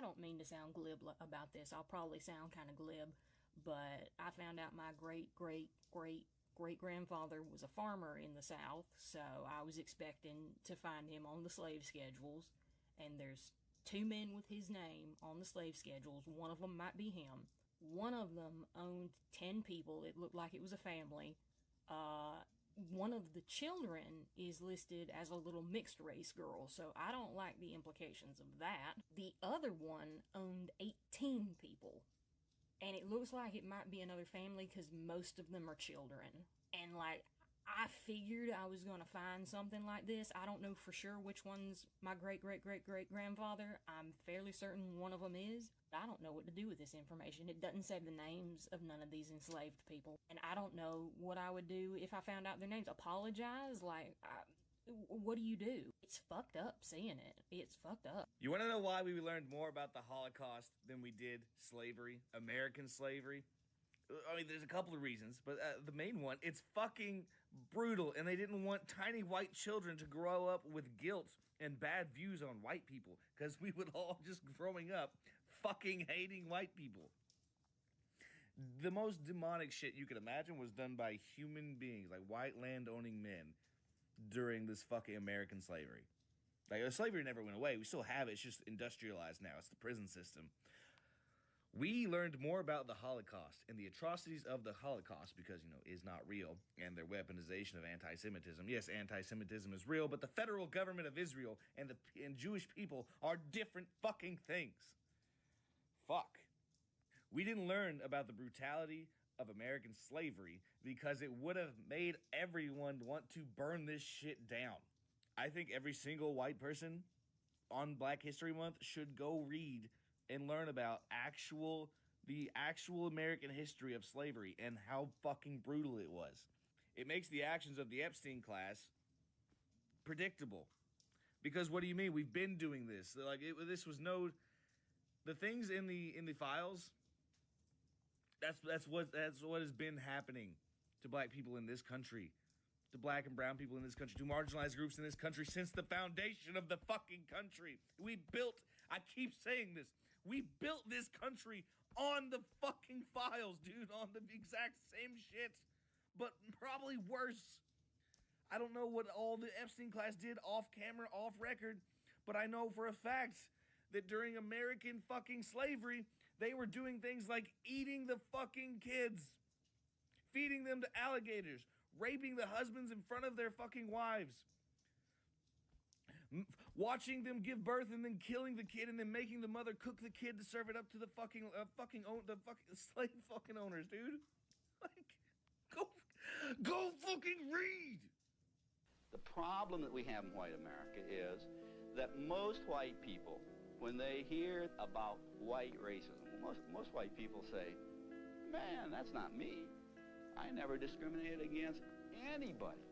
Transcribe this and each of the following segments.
don't mean to sound glib about this. I'll probably sound kind of glib, but I found out my great-great-great-great-grandfather was a farmer in the South, so I was expecting to find him on the slave schedules, and there's 2 men with his name on the slave schedules. One of them might be him. One of them owned 10 people. It looked like it was a family. One of the children is listed as a little mixed race girl, so I don't like the implications of that. The other one owned 18 people. And it looks like it might be another family because most of them are children. And like, I figured I was going to find something like this. I don't know for sure which one's my great-great-great-great-grandfather. I'm fairly certain one of them is. I don't know what to do with this information. It doesn't say the names of none of these enslaved people. And I don't know what I would do if I found out their names. Apologize? Like, what do you do? It's fucked up seeing it. It's fucked up. You want to know why we learned more about the Holocaust than we did slavery, American slavery? I mean, there's a couple of reasons, but the main one, it's fucking brutal, and they didn't want tiny white children to grow up with guilt and bad views on white people, because we would all just growing up fucking hating white people. The most demonic shit you could imagine was done by human beings, like white land-owning men, during this fucking American slavery. Like, slavery never went away. We still have it. It's just industrialized now. It's the prison system. We learned more about the Holocaust and the atrocities of the Holocaust because, is not real, and their weaponization of anti-Semitism. Yes, anti-Semitism is real, but the federal government of Israel and Jewish people are different fucking things. Fuck. We didn't learn about the brutality of American slavery because it would have made everyone want to burn this shit down. I think every single white person on Black History Month should go read and learn about the actual American history of slavery and how fucking brutal it was. It makes the actions of the Epstein class predictable. Because what do you mean? We've been doing this. Like, this was the things in the files. That's what has been happening to black people in this country, to black and brown people in this country, to marginalized groups in this country since the foundation of the fucking country. I keep saying this, we built this country on the fucking files, dude, on the exact same shit, but probably worse. I don't know what all the Epstein class did off camera, off record, but I know for a fact that during American fucking slavery, they were doing things like eating the fucking kids, feeding them to alligators, raping the husbands in front of their fucking wives, watching them give birth and then killing the kid and then making the mother cook the kid to serve it up to the fucking slave fucking owners, dude. Like, go fucking read. The problem that we have in white America is that most white people, when they hear about white racism, most white people say, man, that's not me. I never discriminated against anybody.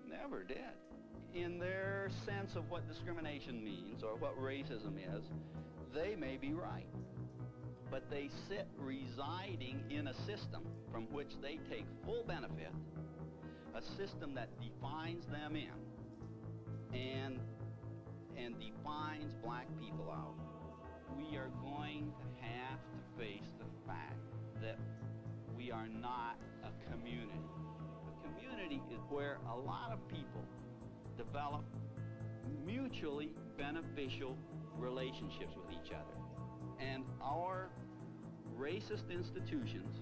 Never did. In their sense of what discrimination means or what racism is, they may be right. But they sit residing in a system from which they take full benefit, a system that defines them in and defines black people out. We are going to have to face the fact that we are not a community. A community is where a lot of people develop mutually beneficial relationships with each other. And our racist institutions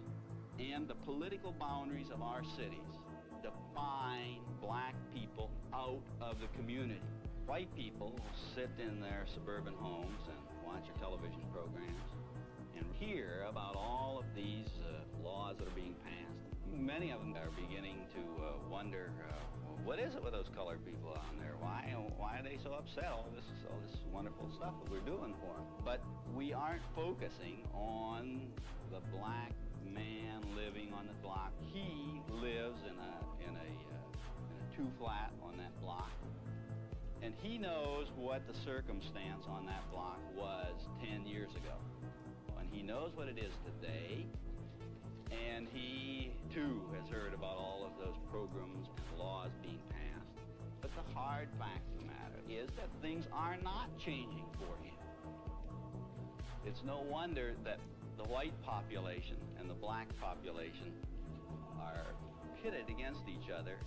and the political boundaries of our cities define black people out of the community. White people sit in their suburban homes and watch your television programs and hear about all of these laws that are being passed. Many of them are beginning to wonder, what is it with those colored people on there? Why are they so upset? All this wonderful stuff that we're doing for them. But we aren't focusing on the black man living on the block. He lives in a two-flat on that block. And he knows what the circumstance on that block was 10 years ago. And he knows what it is today. And he, too, has heard about all of those programs and laws being passed. But the hard fact of the matter is that things are not changing for him. It's no wonder that the white population and the black population are pitted against each other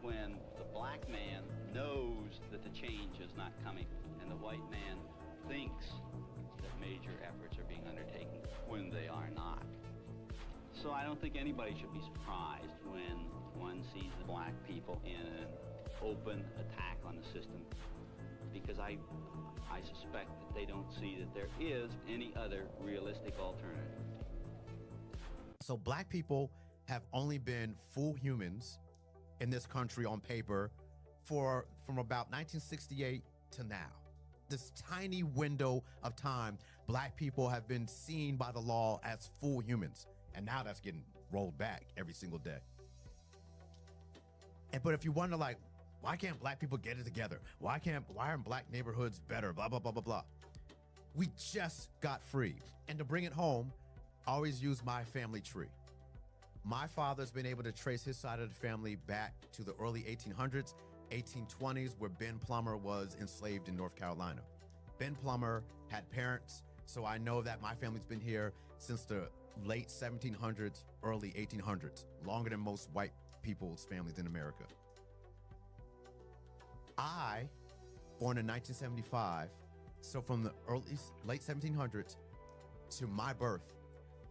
when the black man knows that the change is not coming and the white man thinks that major efforts are being undertaken when they are not. So I don't think anybody should be surprised when one sees the black people in an open attack on the system, because I suspect that they don't see that there is any other realistic alternative. So black people have only been full humans in this country on paper from about 1968 to now. This tiny window of time, black people have been seen by the law as full humans. And now that's getting rolled back every single day. But if you wonder, like, why can't black people get it together? Why aren't black neighborhoods better? Blah, blah, blah, blah, blah. We just got free. And to bring it home, I always use my family tree. My father's been able to trace his side of the family back to the early 1800s, 1820s, where Ben Plummer was enslaved in North Carolina. Ben Plummer had parents, so I know that my family's been here since the late 1700s, early 1800s, longer than most white people's families in America. I, born in 1975, so from the late 1700s to my birth,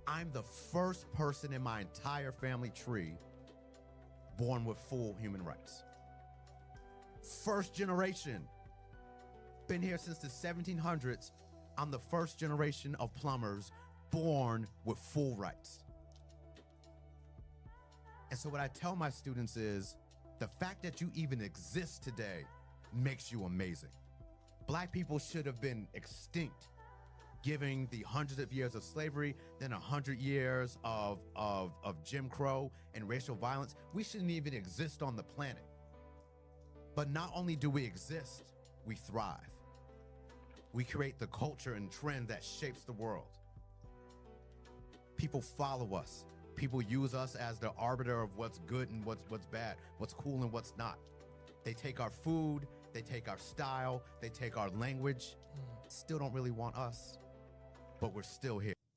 I'm the first person in my entire family tree born with full human rights. First generation. Been here since the 1700s. I'm the first generation of plumbers born with full rights. And so what I tell my students is, the fact that you even exist today makes you amazing. Black people should have been extinct, given the hundreds of years of slavery, then 100 years of Jim Crow and racial violence. We shouldn't even exist on the planet. But not only do we exist, we thrive. We create the culture and trend that shapes the world. People follow us. People use us as the arbiter of what's good and what's bad, what's cool and what's not. They take our food, they take our style, they take our language, still don't really want us, but we're still here.